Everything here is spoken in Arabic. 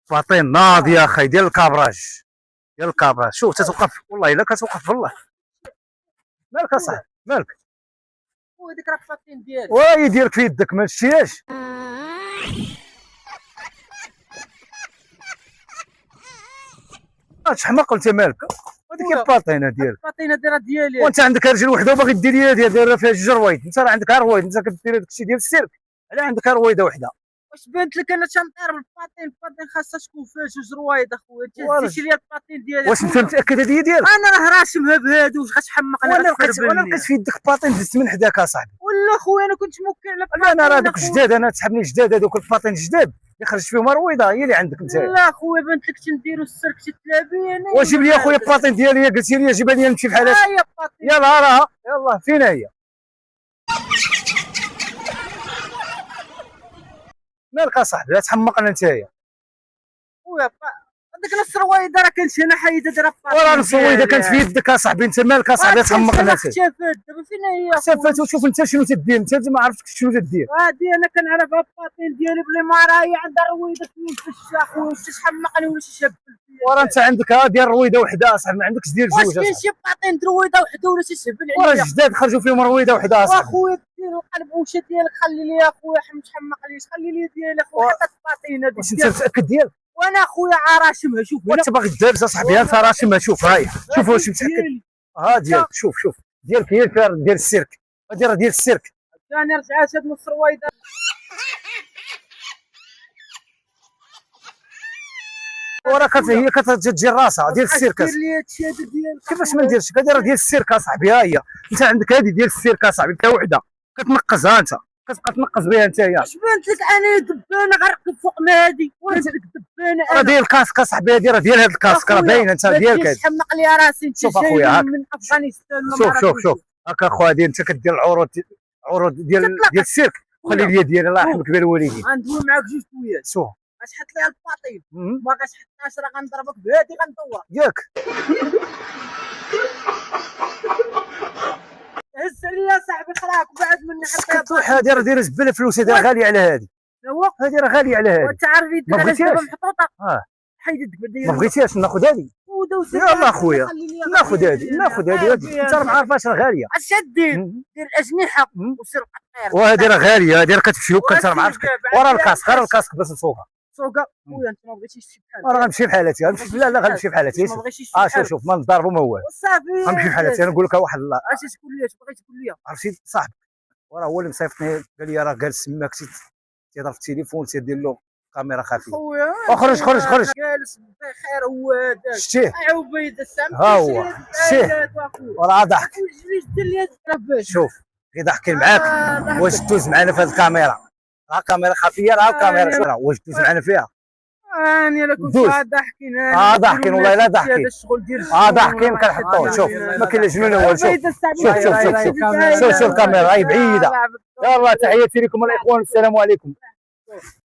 باطين ناض يا اخي ديال الكابراج، ديال الكابراج. شوف تتوقف والله الا كتوقف والله. مالك اصاحبي مالك؟ وديك راه فاطين ديالك واي ديالك في يدك ما شتيهاش؟ تحماق انت مالك؟ هذيك الباطينه ديالك. الباطينه ديالي. وانت عندك رجل وحده وباغي دير دايره فيها جوج رويد. انت راه عندك رويد، انت كدير داك الشيء ديال السيرك على عندك رويده وحده. واش بانت لك انا تنطير الباطين خاصها تكون فيها جوج رويد اخويا. تهزيش لي الباطين ديالي. واش انت متاكد هذه ديالك؟ انا راه راسمها بهادو. واش غتحمقني؟ وانا لقيت في يدك باطين دزت من حداك اصاحبي. ولا خويا انا كنت موكل على باطين. انا راه دوك جداد، انا تسحبني جداد هذوك الباطين جداد اللي خرجت فيهم رويده هي اللي عندك انت. لا خويا بانت لك تنديروا السرك تتلابيني. وجيب لي اخويا الباطين ديالي، قلتي لي جيبها لي نمشي بحال هكا. يلا راها يلا فين هي؟ مالك اصاحبي تحمقنا نتايا. خويا هذيك نص رويده راه كانت هنا حيده دابا. وراه نص رويده كانت في يدك اصاحبي. انت مالك اصاحبي تحمقنا انت. اختفات دابا فين هي؟ اختفات. وشوف انت شنو تدير، انت ما عرفتش شنو تدير. هادي انا كنعرف الباطين ديالي بلي ما راهي عندها رويده في الشاخ. واش تحمقني ولا شي شاب فيا؟ وراه انت عندك ديال رويده وحده اصاحبي، ما عندكش ديال جوج. واش كاين شي باطين رويده وحده ولا تيسهبل عليا؟ وراه جداد خرجوا فيهم رويده وحده اصاحبي. واخويا دير القلب واش ديالك خلي لي اخويا. ما تحمقليش خلي لي ديالي اخويا. حتى الباطين هذيك. واش انت متاكد ديالك؟ وانا اخويا راشمها. شوف وانت باغي تدابز اصاحبي. انت راشمها. شوف هاي شوف واش متاكد. ديالك. شوف ديالك هي ديال السيرك. هادي راه ديال السيرك. ثاني رجعات هاد نص رويده. وراه هي كتجي راسها ديال السيرك. دير لي هادشي هذا ديالك. كيفاش ما نديرش؟ هادي راه ديال السيرك اصاحبي. ها هي انت عندك هادي ديال السيرك اصاحبي حتى وحده كتنقزها. انت كتبقى تنقز بها نتايا. اش بانت لك انا دبانه غرقب فوق ما هادي؟ وانت لك دبانه. راه ديال الكاسك اصاحبي. هادي راه ديال هاد الكاسك راه باينه. انت ديالك هادي. تحمق لي راسي. انت جاي من افغانستان. شوف هاكا خويا هادي انت كدير العروض ديال السيرك. خلي لي ديالي الله يرحمك بها الوالدين. غندوي معاك جوج كويات. شوف غتحط لي الباطين. ما غتحطهاش راه غنضربك بهادي غندور ياك. هز عليا صاحبي خراك وبعد مني. حتى هادي راه دايره زباله فلوس. هادي راه غاليه على هادي. هادي راه غاليه على هادي. وانت عارف يدك ما بغيتيهاش محطوطه. حيد يدك ما بغيتيهاش ناخذ هادي. يلا اخويا ناخذ هادي. انت راه ما عارفاش راه غاليه. اش دير؟ دير الاجنحه وسير القطير. وهادي راه غاليه. هادي راه كتمشي لك. انت راه ما عارفش. ورا الكاسك غير الكاسك باش نسوقها. سوقها خويا. انت ما بغيتيش تمشي بحال راه غنمشي بحالاتي. لا غنمشي بحالاتي. شوف ما نضربوا ما والو. صافي غنمشي بحالاتي. انا نقول لك واحد الله. اش تقول لي؟ اش باغي تقول لي؟ عرفتي صاحبك وراه هو اللي مصيفطني. قال لي راه جالس تماك تيهضر في التليفون تيدير له كاميرا خفيه. خويا خرج جالس بخير هو هذاك. شتيه عبيد السام. ها هو شتيه وراه ضحك. شوف غير ضحكين معاك. واش دوز معنا في هذه الكاميرا؟ راه كاميرا خفيه. راه الكاميرا واش دوز معنا فيها؟ انا لا كنت ضاحكين. ضاحكين والله لا ضاحكين. ضاحكين كنحطوه. شوف ما كاين لا جنون والو. شوف الكاميرا راهي بعيده. يلا تحياتي لكم الاخوان والسلام عليكم.